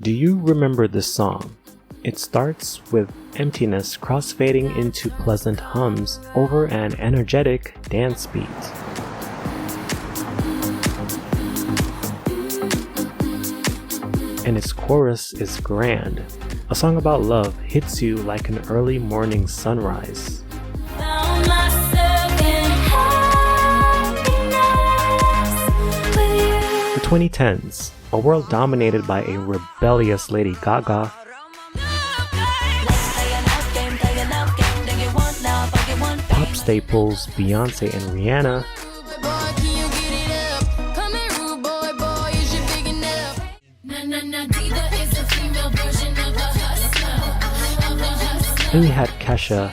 Do you remember this song? It starts with emptiness crossfading into pleasant hums over an energetic dance beat. And its chorus is grand. A song about love hits you like an early morning sunrise. The 2010s, a world dominated by a rebellious Lady Gaga, pop staples Beyonce and Rihanna, and we had Kesha,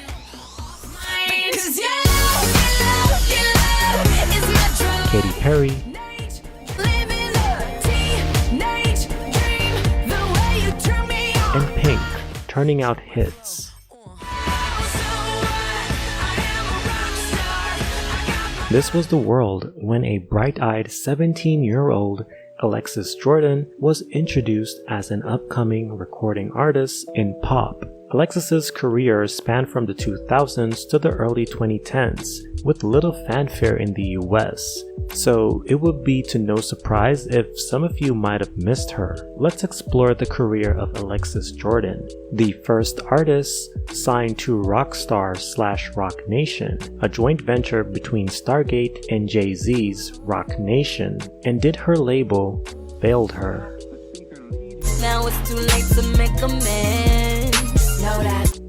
Katy Perry, and Pink turning out hits. This was the world when a bright-eyed 17-year-old Alexis Jordan was introduced as an upcoming recording artist in pop. Alexis's career spanned from the 2000s to the early 2010s, with little fanfare in the US, so it would be to no surprise if some of you might have missed her. Let's explore the career of Alexis Jordan, the first artist signed to Rockstar/Roc Nation, a joint venture between Stargate and Jay-Z's Roc Nation, and did her label failed her. Now it's too late to make amends.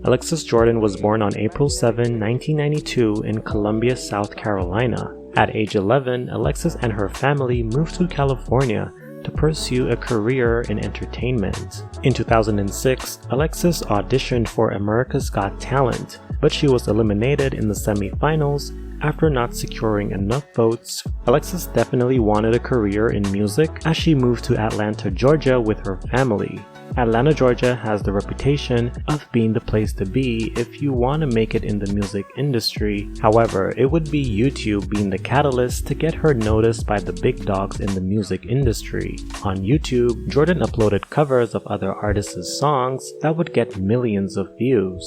Alexis Jordan was born on April 7, 1992 in Columbia, South Carolina. At age 11, Alexis and her family moved to California to pursue a career in entertainment. In 2006, Alexis auditioned for America's Got Talent, but she was eliminated in the semifinals after not securing enough votes. Alexis definitely wanted a career in music as she moved to Atlanta, Georgia with her family. Atlanta, Georgia has the reputation of being the place to be if you want to make it in the music industry. However, it would be YouTube being the catalyst to get her noticed by the big dogs in the music industry. On YouTube, Jordan uploaded covers of other artists' songs that would get millions of views.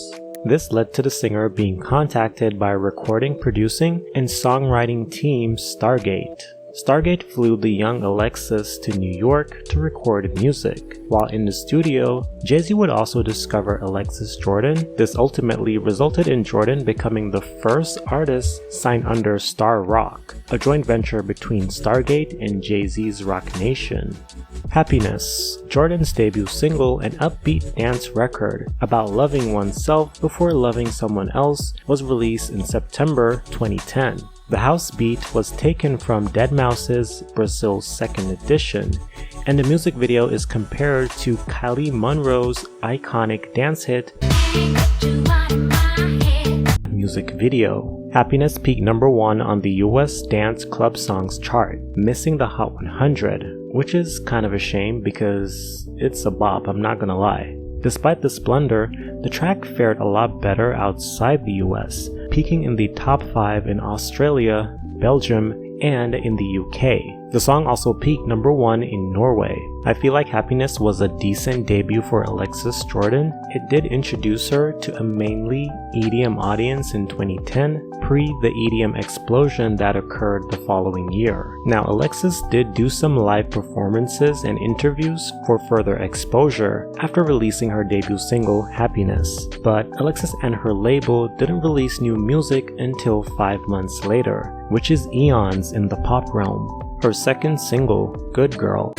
This led to the singer being contacted by recording, producing, and songwriting team Stargate. Stargate flew the young Alexis to New York to record music. While in the studio, Jay-Z would also discover Alexis Jordan. This ultimately resulted in Jordan becoming the first artist signed under StarRoc, a joint venture between Stargate and Jay-Z's Roc Nation. Happiness, Jordan's debut single and upbeat dance record about loving oneself before loving someone else, was released in September 2010. The house beat was taken from Deadmau5's Brazil's second edition, and the music video is compared to Kylie Monroe's iconic dance hit music video. Happiness peaked number 1 on the US Dance Club Songs chart, missing the Hot 100, which is kind of a shame because it's a bop, I'm not gonna lie. Despite the splendor, the track fared a lot better outside the US, peaking in the top 5 in Australia, Belgium, and in the UK. The song also peaked number 1 in Norway. I feel like Happiness was a decent debut for Alexis Jordan. It did introduce her to a mainly EDM audience in 2010, pre the EDM explosion that occurred the following year. Now, Alexis did do some live performances and interviews for further exposure after releasing her debut single, Happiness. But Alexis and her label didn't release new music until 5 months later, which is eons in the pop realm. Her second single, Good Girl,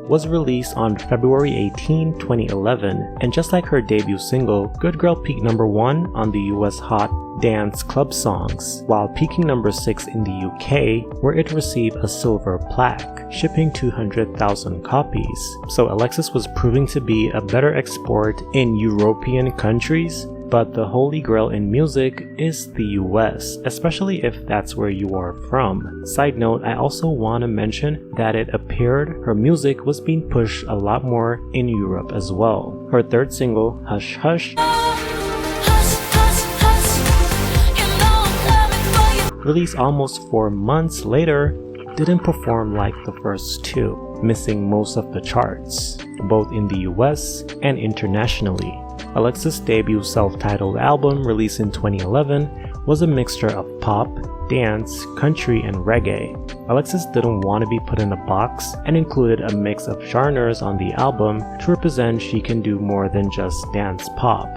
was released on February 18, 2011, and just like her debut single, Good Girl peaked number 1 on the US Hot Dance Club Songs, while peaking number 6 in the UK, where it received a silver plaque, shipping 200,000 copies. So Alexis was proving to be a better export in European countries, but the holy grail in music is the US, especially if that's where you are from. Side note, I also want to mention that it appeared her music was being pushed a lot more in Europe as well. Her third single, Hush Hush, released almost 4 months later, didn't perform like the first two, missing most of the charts, both in the US and internationally. Alexis' debut self-titled album, released in 2011, was a mixture of pop, dance, country, and reggae. Alexis didn't want to be put in a box and included a mix of genres on the album to represent she can do more than just dance pop.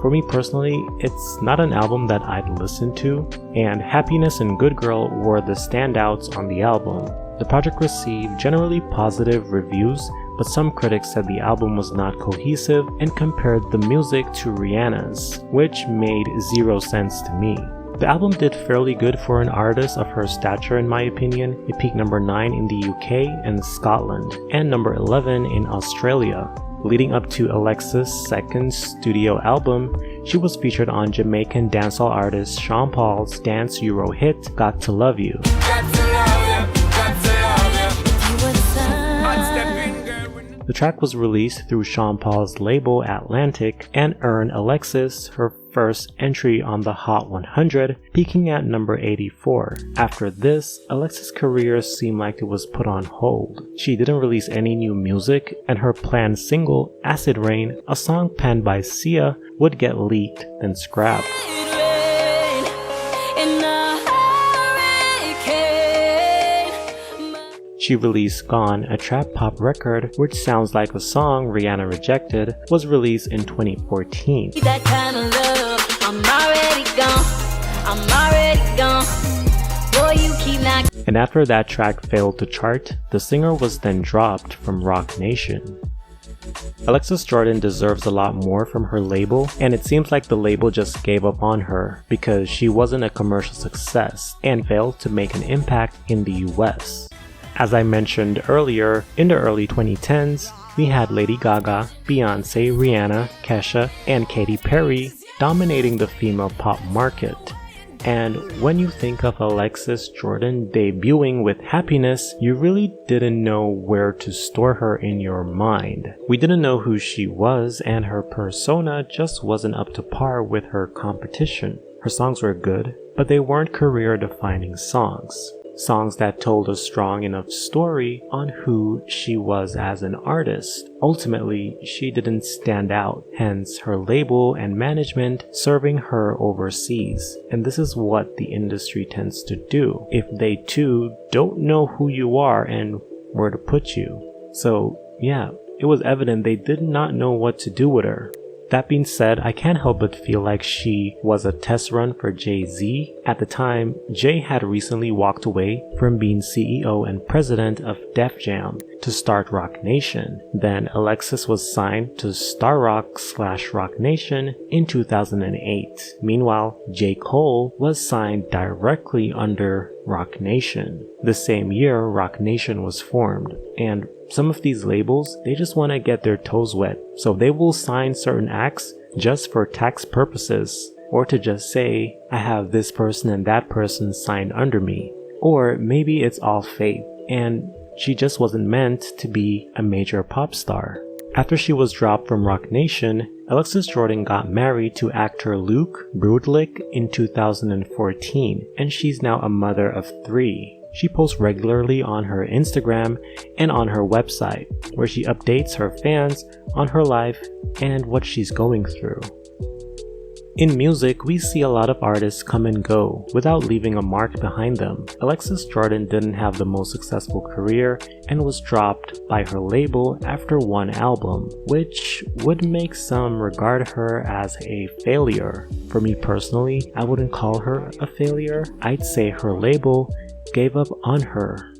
For me personally, it's not an album that I'd listen to, and Happiness and Good Girl were the standouts on the album. The project received generally positive reviews, but some critics said the album was not cohesive and compared the music to Rihanna's, which made zero sense to me. The album did fairly good for an artist of her stature in my opinion. It peaked number 9 in the UK and Scotland, and number 11 in Australia. Leading up to Alexis' second studio album, she was featured on Jamaican dancehall artist Sean Paul's dance Euro hit Got to Love You. The track was released through Sean Paul's label Atlantic and earned Alexis her first entry on the Hot 100, peaking at number 84. After this, Alexis' career seemed like it was put on hold. She didn't release any new music, and her planned single, Acid Rain, a song penned by Sia, would get leaked, then scrapped. She released Gone, a trap pop record which sounds like a song Rihanna rejected, was released in 2014. That kind of love, I'm already gone. Boy, you keep knocking. And after that track failed to chart, the singer was then dropped from Roc Nation. Alexis Jordan deserves a lot more from her label, and it seems like the label just gave up on her because she wasn't a commercial success and failed to make an impact in the US. As I mentioned earlier, in the early 2010s, we had Lady Gaga, Beyonce, Rihanna, Kesha, and Katy Perry dominating the female pop market. And when you think of Alexis Jordan debuting with Happiness, you really didn't know where to store her in your mind. We didn't know who she was, and her persona just wasn't up to par with her competition. Her songs were good, but they weren't career-defining songs. Songs that told a strong enough story on who she was as an artist. Ultimately, she didn't stand out, hence her label and management serving her overseas. And this is what the industry tends to do if they too don't know who you are and where to put you. So yeah, it was evident they did not know what to do with her. That being said, I can't help but feel like she was a test run for Jay-Z. At the time, Jay had recently walked away from being CEO and president of Def Jam to start Roc Nation. Then Alexis was signed to StarRoc/Roc Nation in 2008. Meanwhile, J. Cole was signed directly under Roc Nation. The same year, Roc Nation was formed, and some of these labels, they just want to get their toes wet, so they will sign certain acts just for tax purposes, or to just say, I have this person and that person signed under me. Or maybe it's all fate, and she just wasn't meant to be a major pop star. After she was dropped from Roc Nation, Alexis Jordan got married to actor Luke Brudlik in 2014, and she's now a mother of 3. She posts regularly on her Instagram and on her website, where she updates her fans on her life and what she's going through. In music, we see a lot of artists come and go without leaving a mark behind them. Alexis Jordan didn't have the most successful career and was dropped by her label after one album, which would make some regard her as a failure. For me personally, I wouldn't call her a failure. I'd say her label gave up on her.